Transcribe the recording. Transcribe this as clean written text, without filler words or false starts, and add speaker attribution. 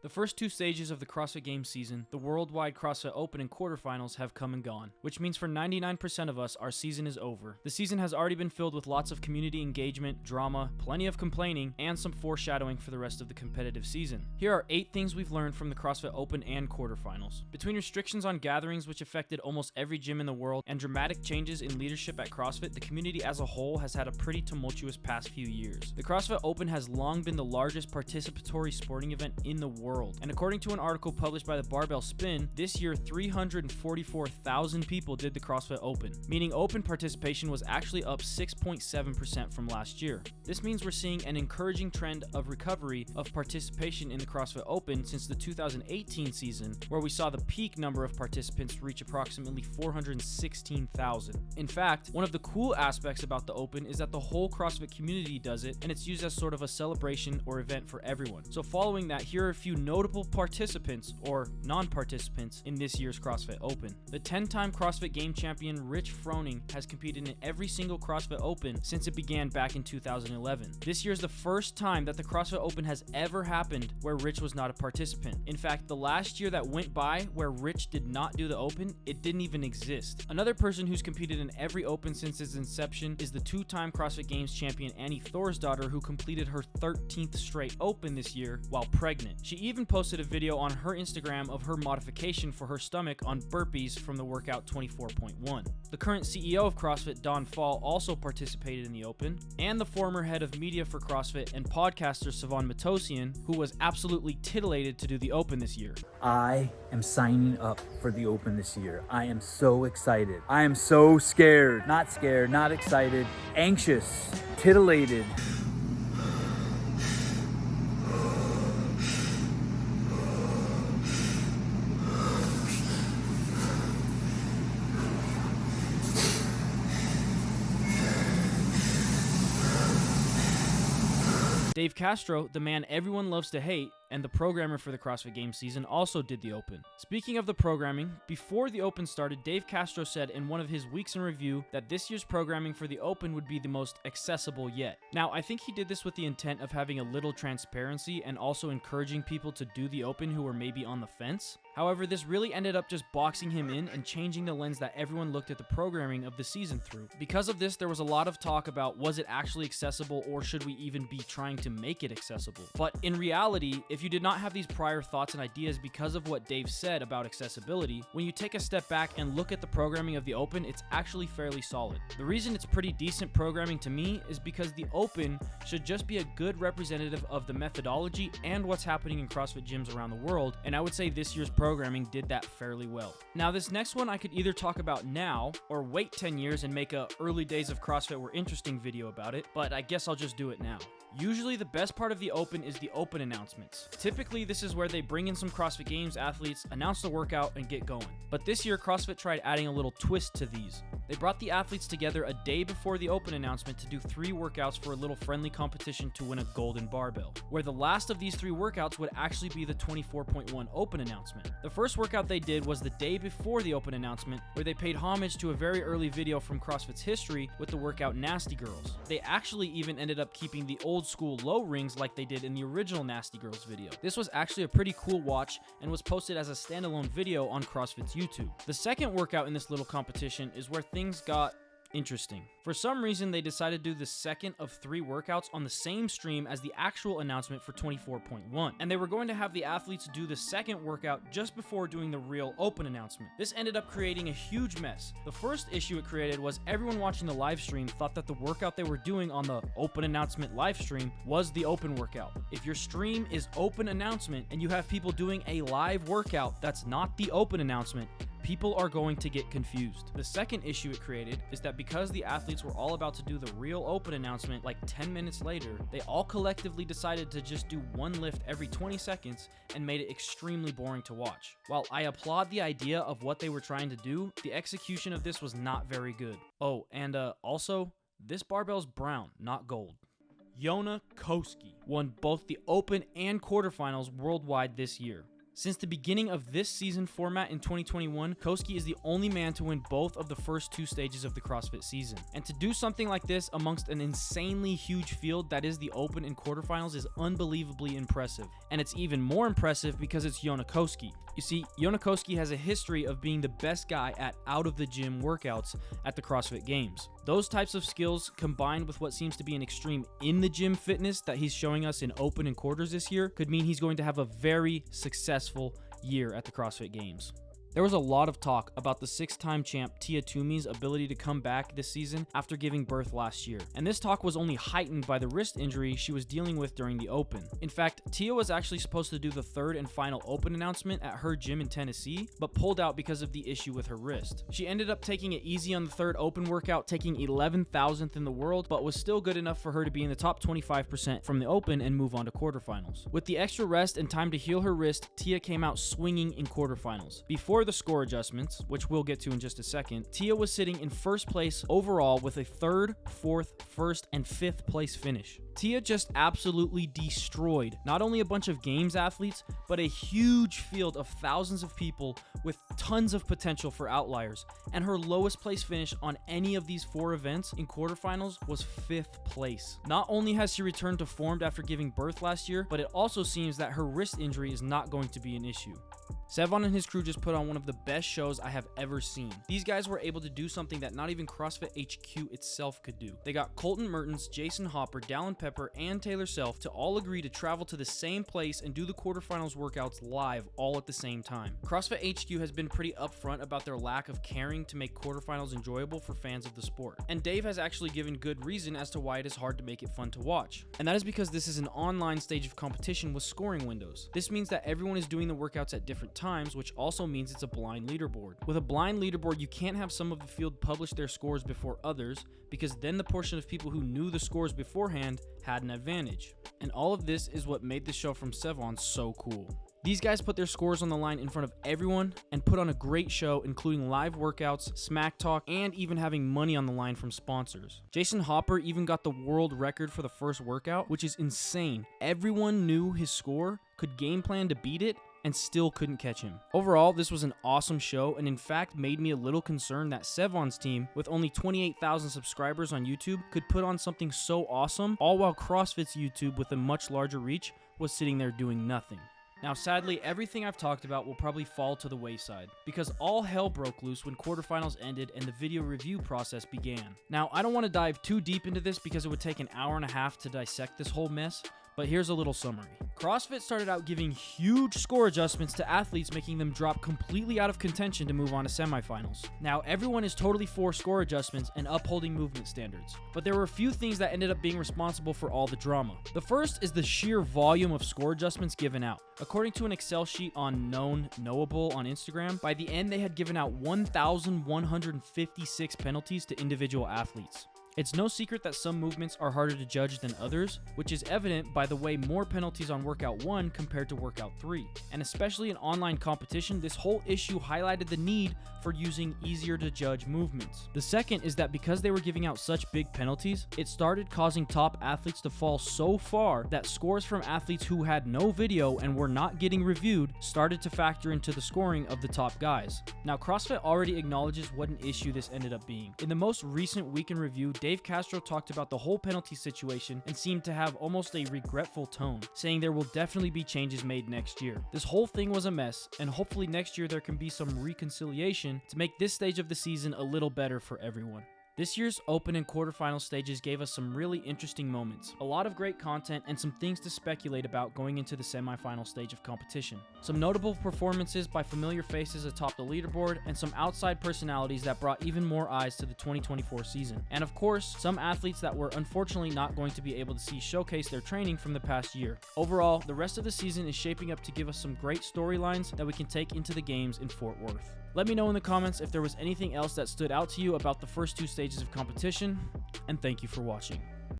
Speaker 1: The first two stages of the CrossFit Games season, the Worldwide CrossFit Open and Quarterfinals, have come and gone, which means for 99% of us, our season is over. The season has already been filled with lots of community engagement, drama, plenty of complaining, and some foreshadowing for the rest of the competitive season. Here are 8 things we've learned from the CrossFit Open and Quarterfinals. Between restrictions on gatherings, which affected almost every gym in the world, and dramatic changes in leadership at CrossFit, the community as a whole has had a pretty tumultuous past few years. The CrossFit Open has long been the largest participatory sporting event in the world, and according to an article published by the Barbell Spin, this year 344,000 people did the CrossFit Open, meaning open participation was actually up 6.7% from last year. This means we're seeing an encouraging trend of recovery of participation in the CrossFit Open since the 2018 season, where we saw the peak number of participants reach approximately 416,000. In fact, one of the cool aspects about the Open is that the whole CrossFit community does it, and it's used as sort of a celebration or event for everyone. So following that, here are a few notable participants or non-participants in this year's CrossFit Open. The 10-time CrossFit Game Champion Rich Froning has competed in every single CrossFit Open since it began back in 2011. This year is the first time that the CrossFit Open has ever happened where Rich was not a participant. In fact, the last year that went by where Rich did not do the Open, it didn't even exist. Another person who's competed in every Open since its inception is the 2-time CrossFit Games champion Anni Thorisdottir, who completed her 13th straight Open this year while pregnant. She even posted a video on her Instagram of her modification for her stomach on burpees from the workout 24.1. The current CEO of CrossFit, Don Fall, also participated in the Open, and the former head of media for CrossFit and podcaster Sevan, who was absolutely titillated to do the Open this year.
Speaker 2: I am signing up for the Open this year. I am so excited. I am so scared, not excited, anxious, titillated.
Speaker 1: Dave Castro, the man everyone loves to hate, and the programmer for the CrossFit Games season, also did the Open. Speaking of the programming, before the Open started, Dave Castro said in one of his weeks in review that this year's programming for the Open would be the most accessible yet. Now, I think he did this with the intent of having a little transparency and also encouraging people to do the Open who were maybe on the fence. However, this really ended up just boxing him in and changing the lens that everyone looked at the programming of the season through. Because of this, there was a lot of talk about was it actually accessible or should we even be trying to make it accessible. But in reality, if you did not have these prior thoughts and ideas because of what Dave said about accessibility, when you take a step back and look at the programming of the Open, it's actually fairly solid. The reason it's pretty decent programming to me is because the Open should just be a good representative of the methodology and what's happening in CrossFit gyms around the world, and I would say this year's programming did that fairly well. Now, this next one I could either talk about now or wait 10 years and make a early days of CrossFit were interesting video about it, but I guess I'll just do it now. Usually the best part of the Open is the Open announcements. Typically this is where they bring in some CrossFit Games athletes, announce the workout, and get going. But this year CrossFit tried adding a little twist to these. They brought the athletes together a day before the Open announcement to do 3 workouts for a little friendly competition to win a golden barbell, where the last of these 3 workouts would actually be the 24.1 Open announcement. The first workout they did was the day before the Open announcement, where they paid homage to a very early video from CrossFit's history with the workout Nasty Girls. They actually even ended up keeping the old school low rings like they did in the original Nasty Girls video. This was actually a pretty cool watch and was posted as a standalone video on CrossFit's YouTube. The second workout in this little competition is where things got interesting. For some reason, they decided to do the second of 3 workouts on the same stream as the actual announcement for 24.1, and they were going to have the athletes do the second workout just before doing the real Open announcement. This ended up creating a huge mess. The first issue it created was everyone watching the live stream thought that the workout they were doing on the Open announcement live stream was the Open workout. If your stream is Open announcement and you have people doing a live workout that's not the Open announcement, people are going to get confused. The second issue it created is that because the athletes were all about to do the real Open announcement like 10 minutes later, they all collectively decided to just do one lift every 20 seconds and made it extremely boring to watch. While I applaud the idea of what they were trying to do, the execution of this was not very good. Oh, and also, this barbell's brown, not gold. Jonne Koski won both the Open and Quarterfinals worldwide this year. Since the beginning of this season format in 2021, Koski is the only man to win both of the first 2 stages of the CrossFit season. And to do something like this amongst an insanely huge field that is the Open and quarterfinals is unbelievably impressive. And it's even more impressive because it's Jonne Koski. You see, Jonne Koski has a history of being the best guy at out-of-the-gym workouts at the CrossFit Games. Those types of skills, combined with what seems to be an extreme in-the-gym fitness that he's showing us in Open and quarters this year, could mean he's going to have a very successful year at the CrossFit Games. There was a lot of talk about the 6-time champ Tiaumi's ability to come back this season after giving birth last year, and this talk was only heightened by the wrist injury she was dealing with during the Open. In fact, Tia was actually supposed to do the 3rd and final Open announcement at her gym in Tennessee, but pulled out because of the issue with her wrist. She ended up taking it easy on the 3rd Open workout, taking 11,000th in the world, but was still good enough for her to be in the top 25% from the Open and move on to quarterfinals. With the extra rest and time to heal her wrist, Tia came out swinging in quarterfinals. Before the score adjustments, which we'll get to in just a second, Tia was sitting in 1st place overall with a 3rd, 4th, 1st, and 5th place finish. Tia just absolutely destroyed not only a bunch of games athletes, but a huge field of thousands of people with tons of potential for outliers, and her lowest place finish on any of these 4 events in quarterfinals was 5th place. Not only has she returned to form after giving birth last year, but it also seems that her wrist injury is not going to be an issue. Sevan and his crew just put on one of the best shows I have ever seen. These guys were able to do something that not even CrossFit HQ itself could do. They got Colton Mertens, Jason Hopper, Dallin Pepper, and Taylor Self to all agree to travel to the same place and do the quarterfinals workouts live all at the same time. CrossFit HQ has been pretty upfront about their lack of caring to make quarterfinals enjoyable for fans of the sport. And Dave has actually given good reason as to why it is hard to make it fun to watch. And that is because this is an online stage of competition with scoring windows. This means that everyone is doing the workouts at different times, which also means it's a blind leaderboard. With a blind leaderboard, you can't have some of the field publish their scores before others, because then the portion of people who knew the scores beforehand had an advantage. And all of this is what made the show from Sevan so cool. These guys put their scores on the line in front of everyone and put on a great show, including live workouts, smack talk, and even having money on the line from sponsors. Jason Hopper even got the world record for the first workout, which is insane. Everyone knew his score, could game plan to beat it, and still couldn't catch him. Overall, this was an awesome show, and in fact made me a little concerned that Sevan's team, with only 28,000 subscribers on YouTube, could put on something so awesome, all while CrossFit's YouTube, with a much larger reach, was sitting there doing nothing. Now, sadly, everything I've talked about will probably fall to the wayside, because all hell broke loose when quarterfinals ended and the video review process began. Now, I don't want to dive too deep into this because it would take an hour and a half to dissect this whole mess, but here's a little summary. CrossFit started out giving huge score adjustments to athletes, making them drop completely out of contention to move on to semifinals. Now, everyone is totally for score adjustments and upholding movement standards, but there were a few things that ended up being responsible for all the drama. The first is the sheer volume of score adjustments given out. According to an Excel sheet on Knowable on Instagram, by the end they had given out 1,156 penalties to individual athletes. It's no secret that some movements are harder to judge than others, which is evident by the way more penalties on workout 1 compared to workout 3. And especially in online competition, this whole issue highlighted the need for using easier to judge movements. The second is that because they were giving out such big penalties, it started causing top athletes to fall so far that scores from athletes who had no video and were not getting reviewed started to factor into the scoring of the top guys. Now, CrossFit already acknowledges what an issue this ended up being. In the most recent week in review, Dave Castro talked about the whole penalty situation and seemed to have almost a regretful tone, saying there will definitely be changes made next year. This whole thing was a mess, and hopefully next year there can be some reconciliation to make this stage of the season a little better for everyone. This year's Open and quarterfinal stages gave us some really interesting moments, a lot of great content, and some things to speculate about going into the semifinal stage of competition. Some notable performances by familiar faces atop the leaderboard, and some outside personalities that brought even more eyes to the 2024 season. And of course, some athletes that were unfortunately not going to be able to see showcase their training from the past year. Overall, the rest of the season is shaping up to give us some great storylines that we can take into the games in Fort Worth. Let me know in the comments if there was anything else that stood out to you about the first 2 stages of competition, and thank you for watching.